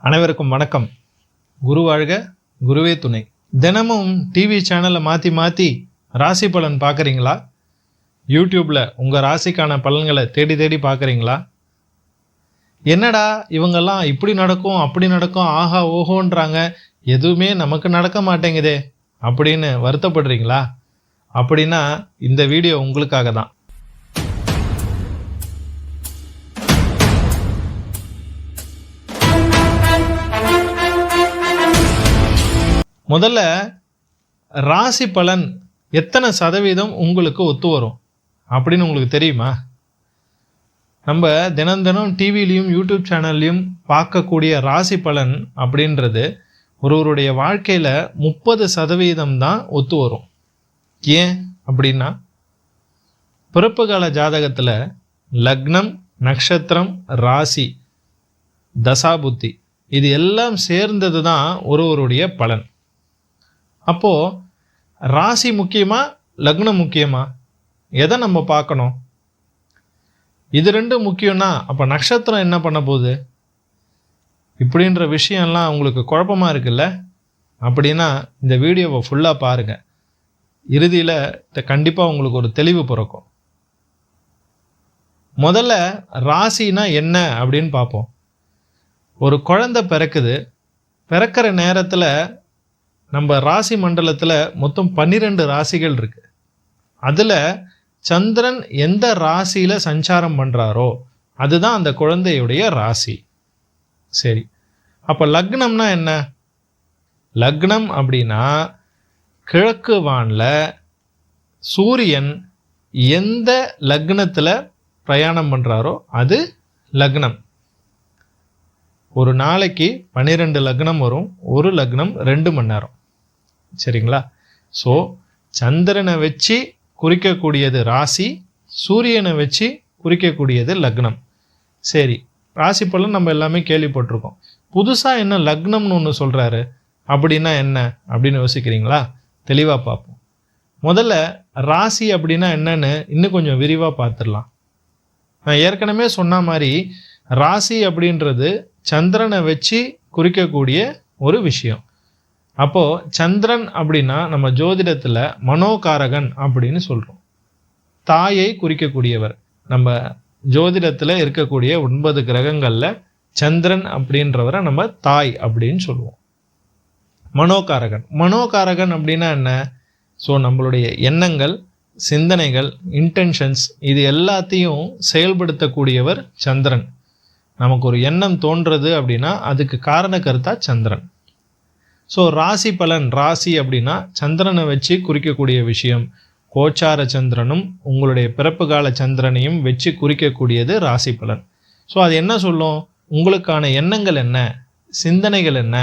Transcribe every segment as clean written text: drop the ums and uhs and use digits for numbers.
அனைவருக்கும் வணக்கம். குரு வாழ்க, குருவே துணை. தினமும் டிவி சேனலை மாற்றி மாற்றி ராசி பலன் பார்க்குறீங்களா? யூடியூப்பில் உங்கள் ராசிக்கான பலன்களை தேடி தேடி பார்க்குறீங்களா? என்னடா இவங்கெல்லாம் இப்படி நடக்கும் அப்படி நடக்கும் ஆஹா ஓஹோன்றாங்க, எதுவுமே நமக்கு நடக்க மாட்டேங்குதே அப்படின்னு வருத்தப்படுறீங்களா? அப்படின்னா இந்த வீடியோ உங்களுக்காக தான். முதல்ல ராசி பலன் எத்தனை சதவீதம் உங்களுக்கு ஒத்து வரும் அப்படின்னு உங்களுக்கு தெரியுமா? நம்ம தினம் தினம் டிவிலையும் யூடியூப் சேனல்லையும் பார்க்கக்கூடிய ராசி பலன் அப்படின்றது ஒருவருடைய வாழ்க்கையில் 30% தான் ஒத்து வரும். ஏன் அப்படின்னா, பிறப்பு கால ஜாதகத்தில் லக்னம், நட்சத்திரம், ராசி, தசாபுத்தி இது எல்லாம் சேர்ந்தது தான் ஒருவருடைய பலன். அப்போது ராசி முக்கியமா, லக்னம் முக்கியமா? எதை நம்ம பார்க்கணும்? இது ரெண்டும் முக்கியம்னா அப்போ நட்சத்திரம் என்ன பண்ண போகுது இப்படின்ற விஷயம்லாம் உங்களுக்கு குழப்பமாக இருக்குல்ல? அப்படின்னா இந்த வீடியோவை ஃபுல்லாக பாருங்கள். இறுதியில் கண்டிப்பாக உங்களுக்கு ஒரு தெளிவு பிறக்கும். முதல்ல ராசினா என்ன அப்படின்னு பார்ப்போம். ஒரு குழந்தை பிறக்குது. பிறக்கிற நேரத்தில் நம்ம ராசி மண்டலத்தில் மொத்தம் 12 ராசிகள் இருக்கு. அதில் சந்திரன் எந்த ராசியில் சஞ்சாரம் பண்ணுறாரோ அதுதான் அந்த குழந்தையுடைய ராசி. சரி, அப்போ லக்னம்னா என்ன? லக்னம் அப்படின்னா கிழக்கு வானில் சூரியன் எந்த லக்னத்தில் பிரயாணம் பண்ணுறாரோ அது லக்னம். ஒரு நாளைக்கு 12 லக்னம் வரும். ஒரு லக்னம் 2 மணி நேரம். சரிங்களா? ஸோ சந்திரனை வச்சு குறிக்கக்கூடியது ராசி, சூரியனை வச்சு குறிக்கக்கூடியது லக்னம். சரி, ராசி பலன் நம்ம எல்லாமே கேள்விப்பட்டிருக்கோம். புதுசாக என்ன லக்னம்னு ஒன்று சொல்கிறாரு அப்படின்னா என்ன அப்படின்னு யோசிக்கிறீங்களா? தெளிவாக பார்ப்போம். முதல்ல ராசி அப்படின்னா என்னன்னு இன்னும் கொஞ்சம் விரிவாக பார்த்துடலாம். நான் ஏற்கனவே சொன்ன மாதிரி ராசி அப்படின்றது சந்திரனை வச்சு குறிக்கக்கூடிய ஒரு விஷயம். அப்போது சந்திரன் அப்படின்னா நம்ம ஜோதிடத்தில் மனோகாரகன் அப்படின்னு சொல்கிறோம். தாயை குறிக்கக்கூடியவர். நம்ம ஜோதிடத்தில் இருக்கக்கூடிய 9 கிரகங்களில் சந்திரன் அப்படின்றவரை நம்ம தாய் அப்படின்னு சொல்லுவோம். மனோகாரகன். மனோகாரகன் அப்படின்னா என்ன? ஸோ நம்மளுடைய எண்ணங்கள், சிந்தனைகள், இன்டென்ஷன்ஸ் இது எல்லாத்தையும் செயல்படுத்தக்கூடியவர் சந்திரன். நமக்கு ஒரு எண்ணம் தோன்றது அப்படின்னா அதுக்கு காரண கருத்தா சந்திரன். ஸோ ராசி பலன், ராசி அப்படின்னா சந்திரனை வச்சு குறிக்கக்கூடிய விஷயம். கோச்சார சந்திரனும் உங்களுடைய பிறப்பு கால சந்திரனையும் வச்சு குறிக்கக்கூடியது ராசி பலன். ஸோ அது என்ன சொல்லும்? உங்களுக்கான எண்ணங்கள் என்ன, சிந்தனைகள் என்ன,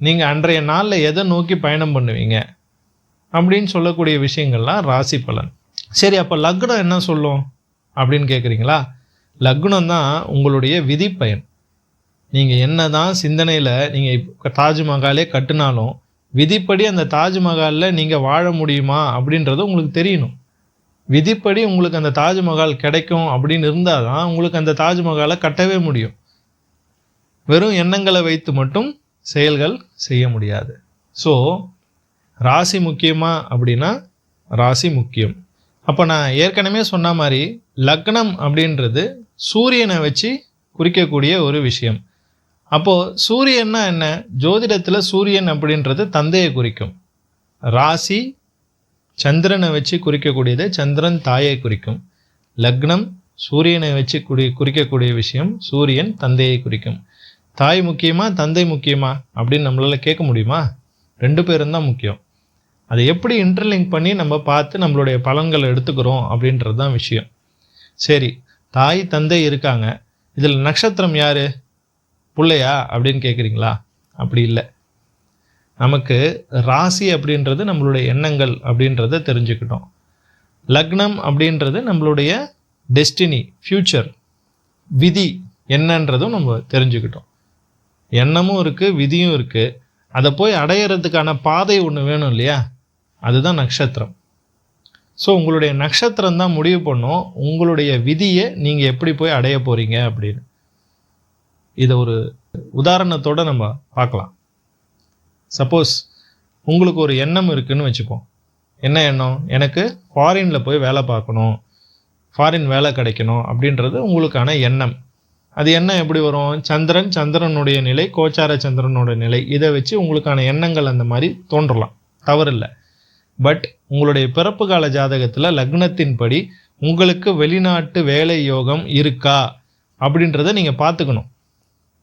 நீங்கள் அன்றைய நாளில் எதை நோக்கி பயணம் பண்ணுவீங்க அப்படின்னு சொல்லக்கூடிய விஷயங்கள்லாம் ராசி பலன். சரி, அப்போ லக்னம் என்ன சொல்லும் அப்படின்னு கேட்குறீங்களா? லக்னம் தான் உங்களுடைய விதிப்பயன். நீங்கள் என்ன தான் சிந்தனையில் நீங்கள் தாஜ்மஹாலே கட்டினாலும் விதிப்படி அந்த தாஜ்மஹாலில் நீங்கள் வாழ முடியுமா அப்படின்றது உங்களுக்கு தெரியணும். விதிப்படி உங்களுக்கு அந்த தாஜ்மஹால் கிடைக்கும் அப்படின்னு இருந்தால் தான் உங்களுக்கு அந்த தாஜ்மஹாலை கட்டவே முடியும். வெறும் எண்ணங்களை வைத்து மட்டும் செயல்கள் செய்ய முடியாது. ஸோ ராசி முக்கியமா அப்படின்னா ராசி முக்கியம். அப்போ நான் ஏற்கனவே சொன்ன மாதிரி லக்னம் அப்படின்றது சூரியனை வச்சு குறிக்கக்கூடிய ஒரு விஷயம். அப்போது சூரியன்னா என்ன? ஜோதிடத்தில் சூரியன் அப்படின்றது தந்தையை குறிக்கும். ராசி சந்திரனை வச்சு குறிக்கக்கூடியது சந்திரன் தாயை குறிக்கும். லக்னம் சூரியனை வச்சு குறிக்கக்கூடிய விஷயம், சூரியன் தந்தையை குறிக்கும். தாய் முக்கியமா தந்தை முக்கியமா அப்படின்னு நம்மளால் கேட்க முடியுமா? 2 பேரும் தான் முக்கியம். அதை எப்படி இன்டர்லிங்க் பண்ணி நம்ம பார்த்து நம்மளுடைய பலன்களை எடுத்துக்கிறோம் அப்படின்றது தான் விஷயம். சரி, தாய் தந்தை இருக்காங்க. இதில் நட்சத்திரம் யார்? பிள்ளையா அப்படின்னு கேட்குறீங்களா? அப்படி இல்லை. நமக்கு ராசி அப்படின்றது நம்மளுடைய எண்ணங்கள் அப்படின்றத தெரிஞ்சுக்கிட்டோம். லக்னம் அப்படின்றது நம்மளுடைய டெஸ்டினி, ஃப்யூச்சர், விதி என்னன்றதும் நம்ம தெரிஞ்சுக்கிட்டோம். எண்ணமும் இருக்குது, விதியும் இருக்குது. அதை போய் அடையிறதுக்கான பாதை ஒன்று வேணும் இல்லையா? அதுதான் நட்சத்திரம். ஸோ உங்களுடைய நட்சத்திரம் தான் முடிவு பண்ணும் உங்களுடைய விதியை நீங்கள் எப்படி போய் அடைய போகிறீங்க அப்படின்னு. இதை ஒரு உதாரணத்தோடு நம்ம பார்க்கலாம். சப்போஸ் உங்களுக்கு ஒரு எண்ணம் இருக்குதுன்னு வச்சுப்போம். என்ன எண்ணம்? எனக்கு ஃபாரினில் போய் வேலை பார்க்கணும், ஃபாரின் வேலை கிடைக்கணும் அப்படின்றது உங்களுக்கான எண்ணம். அது எண்ணம் எப்படி வரும்? சந்திரனுடைய நிலை, கோச்சார சந்திரனோட நிலை, இதை வச்சு உங்களுக்கான எண்ணங்கள் அந்த மாதிரி தோன்றலாம், தவறில்லை. பட் உங்களுடைய பிறப்பு கால ஜாதகத்தில் லக்னத்தின்படி உங்களுக்கு வெளிநாட்டு வேலை யோகம் இருக்கா அப்படின்றத நீங்கள் பார்த்துக்கணும்.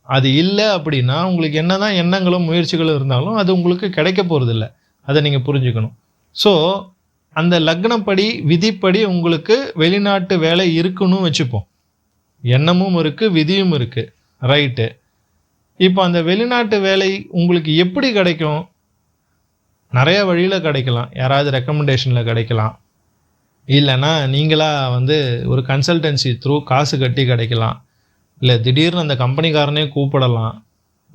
அது இல்லை அப்படின்னா உங்களுக்கு என்ன தான் எண்ணங்களும் முயற்சிகளும் இருந்தாலும் அது உங்களுக்கு கிடைக்க போகிறதில்ல. அதை நீங்கள் புரிஞ்சுக்கணும். ஸோ அந்த லக்னப்படி விதிப்படி உங்களுக்கு வெளிநாட்டு வேலை இருக்குன்னு வச்சுப்போம். எண்ணமும் இருக்குது, விதியும் இருக்குது, ரைட்டு. இப்போ அந்த வெளிநாட்டு வேலை உங்களுக்கு எப்படி கிடைக்கும்? நிறைய வழியில் கிடைக்கலாம். யாராவது ரெக்கமெண்டேஷனில் கிடைக்கலாம், இல்லைன்னா நீங்களாக ஒரு கன்சல்டன்சி த்ரூ காசு கட்டி கிடைக்கலாம், இல்லை திடீர்னு அந்த கம்பெனிக்காரனே கூப்பிடலாம்,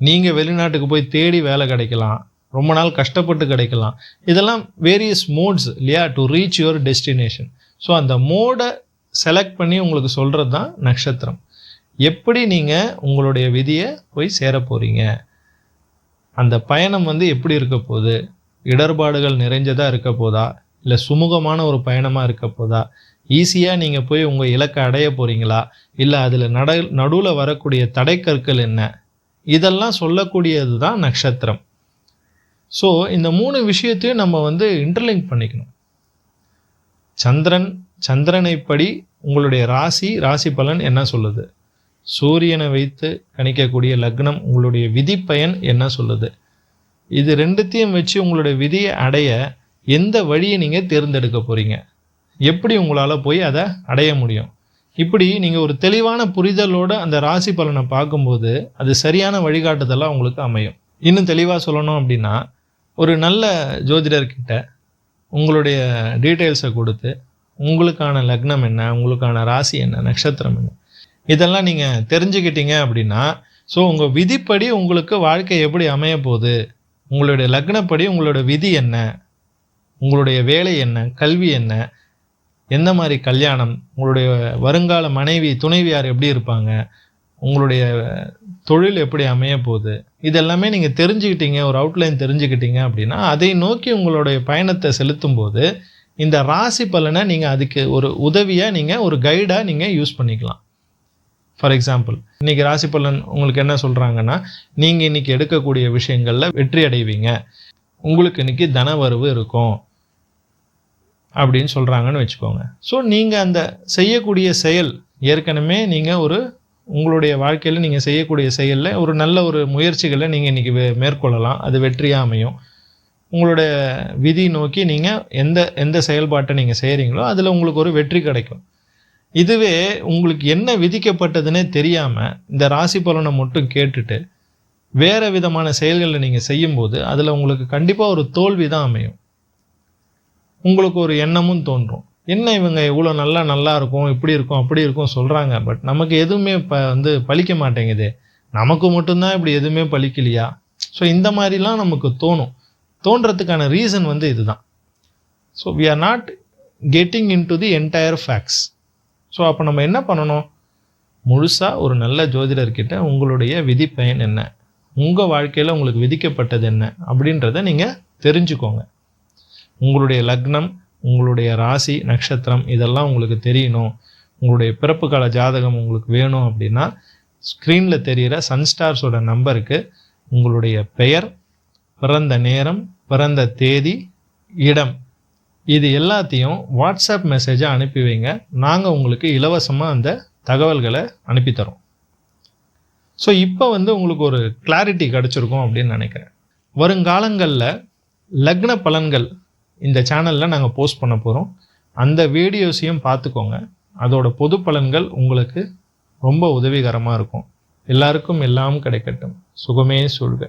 நீங்கள் வெளிநாட்டுக்கு போய் தேடி வேலை கிடைக்கலாம், ரொம்ப நாள் கஷ்டப்பட்டு கிடைக்கலாம். இதெல்லாம் வேரியஸ் மோட்ஸ் இல்லையா, to reach your destination. So அந்த மோடை செலக்ட் பண்ணி உங்களுக்கு சொல்கிறது தான் நட்சத்திரம். எப்படி நீங்கள் உங்களுடைய விதியை போய் சேர போகிறீங்க, அந்த பயணம் எப்படி இருக்க போகுது, இடர்பாடுகள் நிறைஞ்சதாக இருக்க போதா, இல்லை சுமூகமான ஒரு பயணமாக இருக்க போதா, ஈஸியாக நீங்கள் போய் உங்கள் இலக்கை அடைய போகிறீங்களா, இல்லை அதில் நடுவில் வரக்கூடிய தடைக்கற்கள் என்ன, இதெல்லாம் சொல்லக்கூடியது தான் நட்சத்திரம். ஸோ இந்த 3 விஷயத்தையும் நம்ம இன்டர்லிங்க் பண்ணிக்கணும். சந்திரனைப்படி உங்களுடைய ராசி பலன் என்ன சொல்லுது, சூரியனை வைத்து கணிக்கக்கூடிய லக்னம் உங்களுடைய விதி பயன் என்ன சொல்லுது, இது ரெண்டுத்தையும் வச்சு உங்களுடைய விதியை அடைய எந்த வழியை நீங்கள் தேர்ந்தெடுக்க போகிறீங்க, எப்படி உங்களால் போய் அதை அடைய முடியும். இப்படி நீங்கள் ஒரு தெளிவான புரிதலோடு அந்த ராசி பலனை பார்க்கும்போது அது சரியான வழிகாட்டுதலாக உங்களுக்கு அமையும். இன்னும் தெளிவாக சொல்லணும் அப்படின்னா, ஒரு நல்ல ஜோதிடர்கிட்ட உங்களுடைய டீட்டெயில்ஸை கொடுத்து உங்களுக்கான லக்னம் என்ன, உங்களுக்கான ராசி என்ன, நட்சத்திரம் என்ன, இதெல்லாம் நீங்கள் தெரிஞ்சுக்கிட்டீங்க அப்படின்னா, ஸோ உங்கள் விதிப்படி உங்களுக்கு வாழ்க்கை எப்படி அமைய போகுது, உங்களுடைய லக்னப்படி உங்களோட விதி என்ன, உங்களுடைய வேலை என்ன, கல்வி என்ன, எந்த மாதிரி கல்யாணம், உங்களுடைய வருங்கால மனைவி துணைவியார் எப்படி இருப்பாங்க, உங்களுடைய தொழில் எப்படி அமைய போகுது, இதெல்லாமே நீங்கள் தெரிஞ்சுக்கிட்டீங்க, ஒரு அவுட்லைன் தெரிஞ்சுக்கிட்டீங்க அப்படின்னா அதை நோக்கி உங்களுடைய பயணத்தை செலுத்தும் போது இந்த ராசி பலனை நீங்கள் அதுக்கு ஒரு உதவியாக, நீங்கள் ஒரு கைடாக நீங்கள் யூஸ் பண்ணிக்கலாம். ஃபார் எக்ஸாம்பிள், இன்றைக்கி ராசி பலன் உங்களுக்கு என்ன சொல்கிறாங்கன்னா, நீங்கள் இன்றைக்கி எடுக்கக்கூடிய விஷயங்களில் வெற்றி அடைவீங்க, உங்களுக்கு இன்றைக்கி தனவரவு இருக்கும் அப்படின்னு சொல்கிறாங்கன்னு வச்சுக்கோங்க. ஸோ நீங்கள் அந்த செய்யக்கூடிய செயல், ஏற்கனவே நீங்கள் உங்களுடைய வாழ்க்கையில் நீங்கள் செய்யக்கூடிய செயலில் ஒரு நல்ல ஒரு முயற்சிகளை நீங்கள் இன்றைக்கி மேற்கொள்ளலாம், அது வெற்றியாக அமையும். உங்களுடைய விதி நோக்கி நீங்கள் எந்த செயல்பாட்டை நீங்கள் செய்கிறீங்களோ அதில் உங்களுக்கு ஒரு வெற்றி கிடைக்கும். இதுவே உங்களுக்கு என்ன விதிக்கப்பட்டதுன்னே தெரியாமல் இந்த ராசி பலனை மட்டும் கேட்டுட்டு வேறு விதமான செயல்களை நீங்கள் செய்யும்போது அதில் உங்களுக்கு கண்டிப்பாக ஒரு தோல்வி தான் அமையும். உங்களுக்கு ஒரு எண்ணமும் தோன்றும், என்ன இவங்க இவ்வளோ நல்லா இருக்கும், இப்படி இருக்கும் அப்படி இருக்கும் சொல்கிறாங்க, பட் நமக்கு எதுவுமே பலிக்க மாட்டேங்குது, நமக்கு மட்டும்தான் இப்படி எதுவுமே பலிக்கலையா. ஸோ இந்த மாதிரிலாம் நமக்கு தோன்றதுக்கான ரீசன் இதுதான். So we are not getting into the entire facts. So அப்போ நம்ம என்ன பண்ணணும், முழுசாக ஒரு நல்ல ஜோதிடர்கிட்ட உங்களுடைய விதி பயன் என்ன, உங்கள் வாழ்க்கையில் உங்களுக்கு விதிக்கப்பட்டது என்ன அப்படின்றத நீங்கள் தெரிஞ்சுக்கோங்க. உங்களுடைய லக்னம், உங்களுடைய ராசி, நட்சத்திரம் இதெல்லாம் உங்களுக்கு தெரியணும், உங்களுடைய பிறப்பு கால ஜாதகம் உங்களுக்கு வேணும் அப்படின்னா ஸ்க்ரீனில் தெரிகிற சன்ஸ்டார்ஸோட நம்பருக்கு உங்களுடைய பெயர், பிறந்த நேரம், பிறந்த தேதி, இடம், இது எல்லாத்தையும் வாட்ஸ்அப் மெசேஜாக அனுப்பி வைங்க. நாங்கள் உங்களுக்கு இலவசமாக அந்த தகவல்களை அனுப்பித்தரோம். ஸோ இப்போ உங்களுக்கு ஒரு கிளாரிட்டி கிடச்சிருக்கும் அப்படின்னு நினைக்கிறேன். வருங்காலங்களில் லக்ன பலன்கள் இந்த சேனலில் நாங்கள் போஸ்ட் பண்ண போகிறோம். அந்த வீடியோஸையும் பார்த்துக்கோங்க. அதோட பொது பலன்கள் உங்களுக்கு ரொம்ப உதவிகரமாக இருக்கும். எல்லாருக்கும் எல்லாம் கிடைக்கட்டும். சுகமே சொல்க.